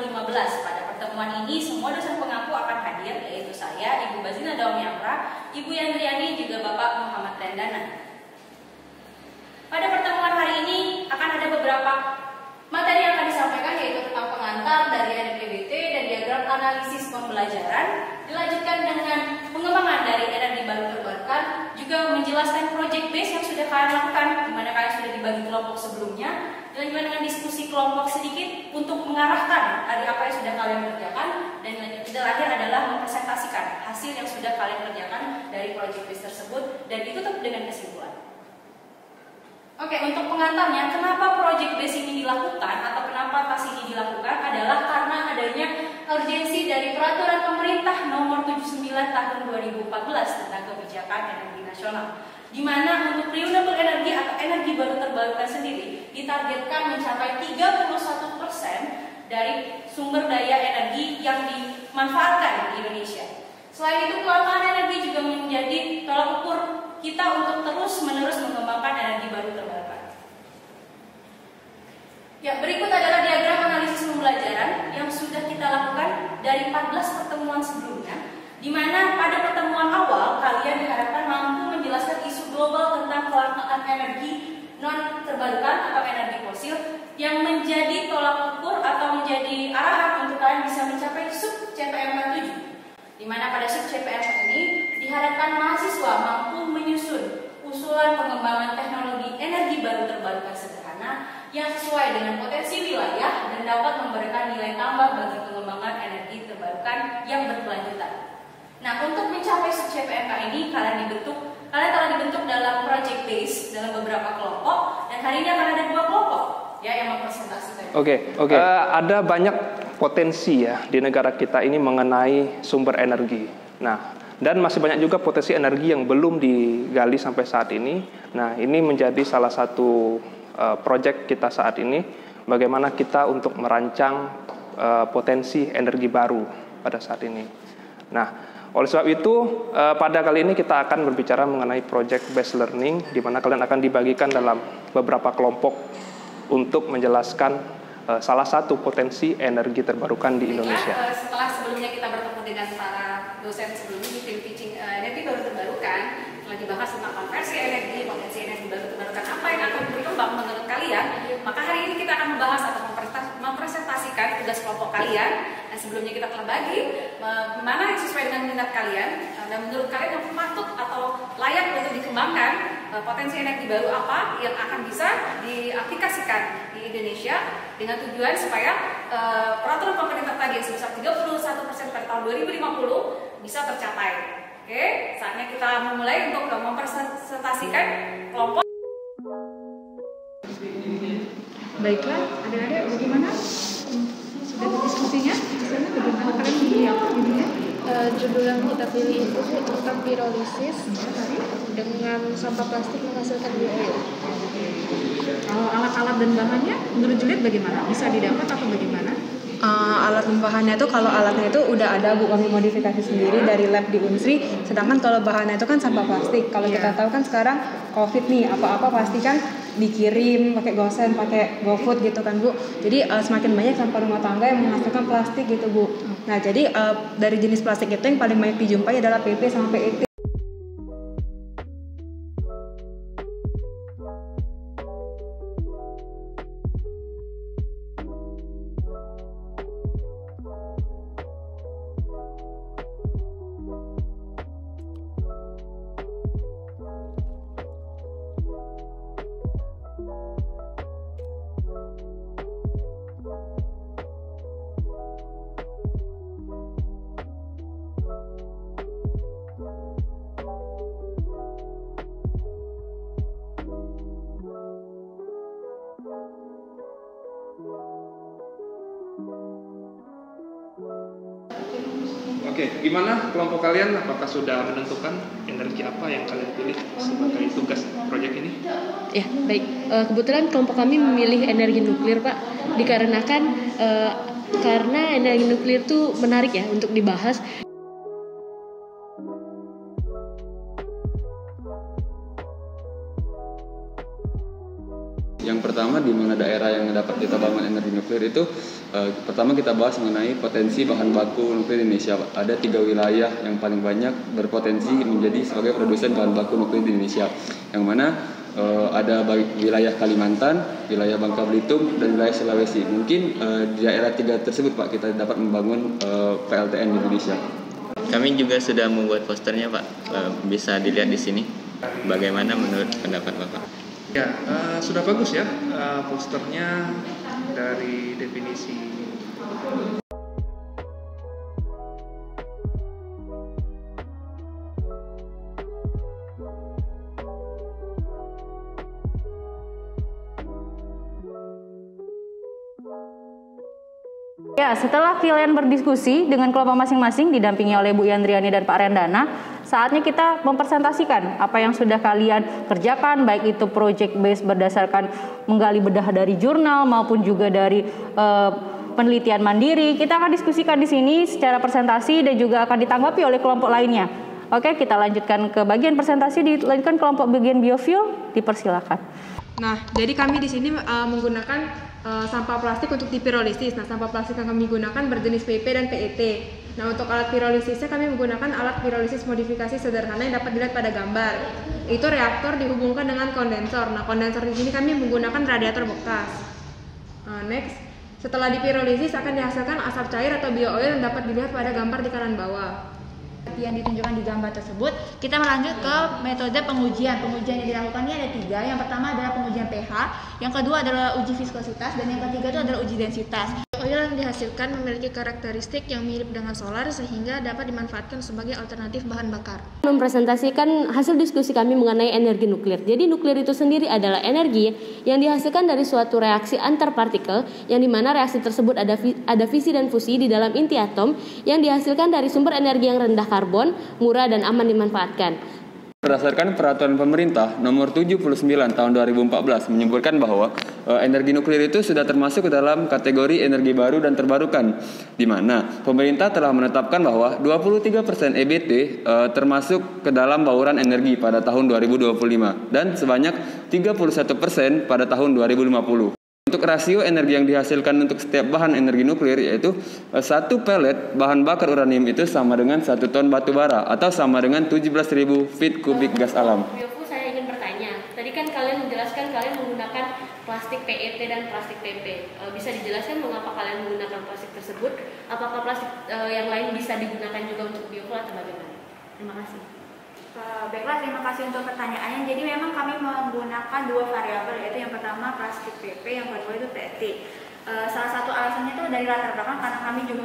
ke-15. Pada pertemuan ini semua dosen pengampu akan hadir, yaitu saya, Ibu Bazina Daumyamra, Ibu Yandriani, juga Bapak Muhammad Rendana. Pada pertemuan hari ini akan ada beberapa materi yang akan disampaikan, yaitu tentang pengantar dari NPWT dan diagram analisis pembelajaran, dilanjutkan dengan pengembangan dari energi baru terbarukan, juga menjelaskan project base yang sudah kalian lakukan, di mana kalian sudah dibagi kelompok sebelumnya, dilanjutkan dengan diskusi kelompok sedikit untuk mengarahkan dari apa yang sudah kalian kerjakan, dan terakhir adalah mempresentasikan hasil yang sudah kalian kerjakan dari project base tersebut, dan ditutup dengan kesimpulan. Oke, untuk pengantarnya, kenapa project base ini dilakukan atau kenapa tas ini dilakukan adalah karena adanya urgensi dari peraturan pemerintah nomor 79 tahun 2014 tentang kebijakan energi nasional, di mana untuk renewable energy atau energi baru terbarukan sendiri ditargetkan mencapai 31% dari sumber daya energi yang dimanfaatkan di Indonesia. Selain itu, kelangkaan energi juga menjadi tolak ukur kita untuk terus-menerus mengembangkan energi baru terbarukan. Ya, berikut adalah diagram analisis pembelajaran yang sudah kita lakukan dari 14 pertemuan sebelumnya, di mana pada pertemuan awal kalian diharapkan mampu menjelaskan isu global tentang kelangkaan energi non terbarukan atau energi fosil yang menjadi tolak ukur atau menjadi arahan untuk kalian bisa mencapai sub CPMK 7. Di mana pada sub CPMK ini diharapkan mahasiswa mampu menyusun usulan pengembangan teknologi energi baru terbarukan sederhana yang sesuai dengan potensi wilayah dan dapat memberikan nilai tambah bagi pengembangan energi terbarukan yang berkelanjutan. Nah, untuk mencapai sub CPMK ini kalian telah dibentuk dalam project base dalam beberapa kelompok, dan hari ini akan ada 2 kelompok ya yang mempresentasikan. Oke. Ada banyak potensi ya di negara kita ini mengenai sumber energi. Nah, dan masih banyak juga potensi energi yang belum digali sampai saat ini. Nah, ini menjadi salah satu proyek kita saat ini, bagaimana kita untuk merancang potensi energi baru pada saat ini. Nah, oleh sebab itu pada kali ini kita akan berbicara mengenai project based learning, di mana kalian akan dibagikan dalam beberapa kelompok untuk menjelaskan salah satu potensi energi terbarukan di Indonesia. Setelah sebelumnya kita bertemu dengan para dosen sebelumnya di tim teaching energi baru terbarukan, telah dibahas tentang konversi energi, potensi energi baru terbarukan, apa yang akan berkembang menurut kalian, maka hari ini kita akan membahas atau mempresentasikan tugas kelompok kalian. Dan sebelumnya kita telah bagi mana yang sesuai dengan minat kalian dan menurut kalian yang patut atau layak untuk dikembangkan, potensi energi baru apa yang akan bisa diaplikasikan di Indonesia dengan tujuan supaya peraturan pemerintah tadi yang sebesar 31% pada tahun 2050 bisa tercapai. Oke, saatnya kita memulai untuk mempresentasikan kelompok. Baiklah, adik-adik bagaimana? Sudah diskusinya? Bagaimana kalian pilih apa judulnya? Judul yang kita pilih itu tentang pirolisis dengan sampah plastik menghasilkan biofuel. Alat-alat dan bahannya menurut Juliet bagaimana? Bisa didapat atau bagaimana? Alat dan bahannya itu, kalau alatnya itu udah ada Bu, kami modifikasi sendiri dari lab di Unsri. Sedangkan kalau bahannya itu kan sampah plastik. Kalau kita tahu kan sekarang COVID nih, apa-apa pasti kan dikirim pakai GoSend, pakai GoFood gitu kan Bu. Jadi semakin banyak sampah rumah tangga yang menghasilkan plastik gitu Bu. Nah jadi dari jenis plastik itu yang paling banyak dijumpai adalah PP sama PET. Oke, gimana kelompok kalian? Apakah sudah menentukan energi apa yang kalian pilih sebagai tugas proyek ini? Ya, baik. Kebetulan kelompok kami memilih energi nuklir, Pak, dikarenakan karena energi nuklir itu menarik ya untuk dibahas. Yang Yang pertama, di mana daerah yang dapat kita bangun energi nuklir itu, pertama kita bahas mengenai potensi bahan baku nuklir di Indonesia. Ada 3 wilayah yang paling banyak berpotensi menjadi sebagai produsen bahan baku nuklir di Indonesia, yang mana ada wilayah Kalimantan, wilayah Bangka Belitung, dan wilayah Sulawesi. Mungkin di daerah 3 tersebut Pak, kita dapat membangun PLTN di Indonesia. Kami juga sudah membuat posternya Pak, bisa dilihat di sini. Bagaimana menurut pendapat Bapak? Ya, sudah bagus ya posternya dari definisi. Ya, setelah kalian berdiskusi dengan kelompok masing-masing didampingi oleh Bu Yandriani dan Pak Rendana, saatnya kita mempresentasikan apa yang sudah kalian kerjakan, baik itu project based berdasarkan menggali bedah dari jurnal maupun juga dari penelitian mandiri. Kita akan diskusikan di sini secara presentasi dan juga akan ditanggapi oleh kelompok lainnya. Oke, kita lanjutkan ke bagian presentasi, dilanjutkan kelompok bagian biofuel, dipersilakan. Nah, jadi kami di sini menggunakan sampah plastik untuk dipirolisis. Nah, sampah plastik yang kami gunakan berjenis PP dan PET. Nah, untuk alat pirolisisnya kami menggunakan alat pirolisis modifikasi sederhana yang dapat dilihat pada gambar. Itu reaktor dihubungkan dengan kondensor. Nah, kondensor di sini kami menggunakan radiator bekas. Next, setelah dipirolisis akan dihasilkan asap cair atau bio-oil yang dapat dilihat pada gambar di kanan bawah. Yang ditunjukkan di gambar tersebut, kita melanjut ke metode pengujian. Pengujian yang dilakukan ini ada 3. Yang pertama adalah pengujian pH, yang kedua adalah uji viskositas, dan yang ketiga itu adalah uji densitas. Oil yang dihasilkan memiliki karakteristik yang mirip dengan solar sehingga dapat dimanfaatkan sebagai alternatif bahan bakar. Mempresentasikan hasil diskusi kami mengenai energi nuklir. Jadi nuklir itu sendiri adalah energi yang dihasilkan dari suatu reaksi antar partikel, yang dimana reaksi tersebut ada fisi dan fusi di dalam inti atom yang dihasilkan dari sumber energi yang rendah karbon, murah dan aman dimanfaatkan. Berdasarkan peraturan pemerintah nomor 79 tahun 2014 menyebutkan bahwa energi nuklir itu sudah termasuk ke dalam kategori energi baru dan terbarukan, di mana pemerintah telah menetapkan bahwa 23% EBT termasuk ke dalam bauran energi pada tahun 2025 dan sebanyak 31% pada tahun 2050. Untuk rasio energi yang dihasilkan untuk setiap bahan energi nuklir, yaitu 1 pelet bahan bakar uranium itu sama dengan 1 ton batu bara atau sama dengan 17.000 feet kubik gas alam. Biofu, saya ingin bertanya. Tadi kan kalian menjelaskan kalian menggunakan plastik PET dan plastik PP. Bisa dijelaskan mengapa kalian menggunakan plastik tersebut? Apakah plastik yang lain bisa digunakan juga untuk biofuel atau bagaimana? Terima kasih. Baiklah, terima kasih untuk pertanyaannya. Jadi memang kami menggunakan 2 variabel, yaitu yang pertama plastik PP, yang kedua itu PET. Salah satu alasannya itu dari latar belakang karena kami juga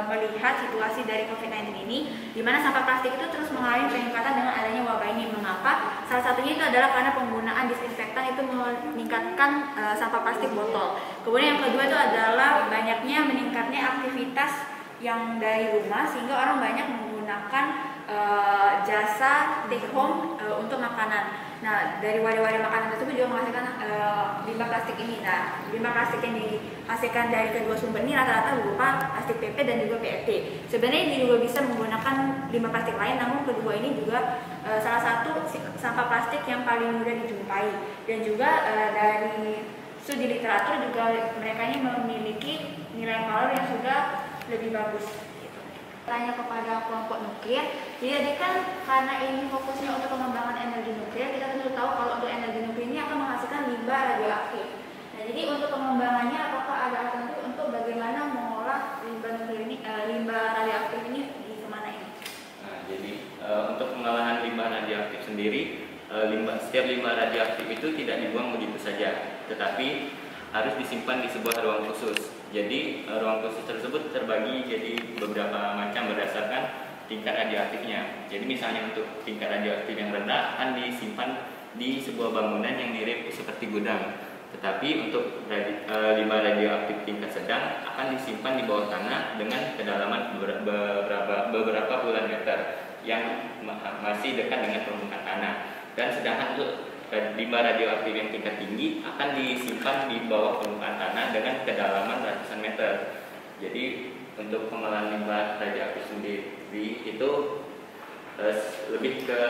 melihat situasi dari COVID-19 ini, di mana sampah plastik itu terus mengalami peningkatan dengan adanya wabah ini. Mengapa? Salah satunya itu adalah karena penggunaan disinfektan itu meningkatkan sampah plastik botol. Kemudian yang kedua itu adalah banyaknya meningkatnya aktivitas yang dari rumah, sehingga orang banyak menggunakan jasa take home untuk makanan. Nah, dari wadah-wadah makanan tersebut juga menghasilkan limbah plastik ini. Nah, limbah plastik yang dihasilkan dari kedua sumber ini rata-rata berupa plastik PP dan juga PET. Sebenarnya ini juga bisa menggunakan limbah plastik lain, namun kedua ini juga salah satu sampah plastik yang paling mudah dijumpai. Dan juga dari studi literatur juga mereka ini memiliki nilai kalori yang sudah lebih bagus. Tanya kepada kelompok nuklir, jadi kan karena ini fokusnya untuk pengembangan energi nuklir, kita tentu tahu kalau untuk energi nuklir ini akan menghasilkan limbah radioaktif. Nah, jadi untuk pengembangannya apakah ada alternatif untuk bagaimana mengolah limbah nuklir ini, limbah radioaktif ini di kemana ini? Nah, jadi untuk pengolahan limbah radioaktif sendiri, setiap limbah radioaktif itu tidak dibuang begitu saja, tetapi harus disimpan di sebuah ruang khusus. Jadi ruang khusus tersebut terbagi jadi beberapa macam berdasarkan tingkat radioaktifnya. Jadi misalnya untuk tingkat radioaktif yang rendah akan disimpan di sebuah bangunan yang mirip seperti gudang. Tetapi untuk limbah radioaktif tingkat sedang akan disimpan di bawah tanah dengan kedalaman beberapa puluhan meter yang masih dekat dengan permukaan tanah. Dan sedangkan untuk limbah radioaktif yang tingkat tinggi akan disimpan di bawah permukaan tanah dengan kedalaman ratusan meter. Jadi untuk pengolahan limbah radioaktif sendiri itu lebih ke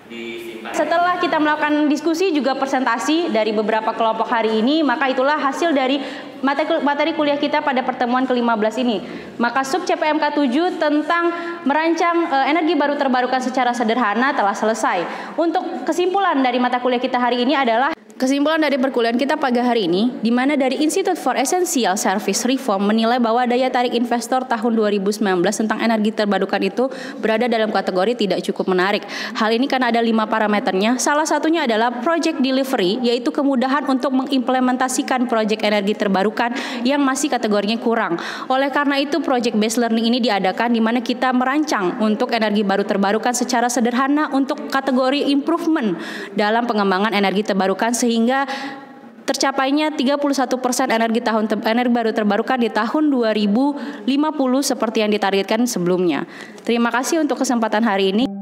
disimpan. Setelah kita melakukan diskusi juga presentasi dari beberapa kelompok hari ini, maka itulah hasil dari materi kuliah kita pada pertemuan ke-15 ini. Maka sub CPMK 7 tentang merancang energi baru terbarukan secara sederhana telah selesai. Untuk kesimpulan dari mata kuliah kita hari ini adalah kesimpulan dari perkuliahan kita pagi hari ini, di mana dari Institute for Essential Service Reform menilai bahwa daya tarik investor tahun 2019 tentang energi terbarukan itu berada dalam kategori tidak cukup menarik. Hal ini karena ada 5 parameternya. Salah satunya adalah project delivery, yaitu kemudahan untuk mengimplementasikan project energi terbarukan yang masih kategorinya kurang. Oleh karena itu, project based learning ini diadakan di mana kita merancang untuk energi baru terbarukan secara sederhana untuk kategori improvement dalam pengembangan energi terbarukan, sehingga tercapainya 31% energi baru terbarukan di tahun 2050 seperti yang ditargetkan sebelumnya. Terima kasih untuk kesempatan hari ini.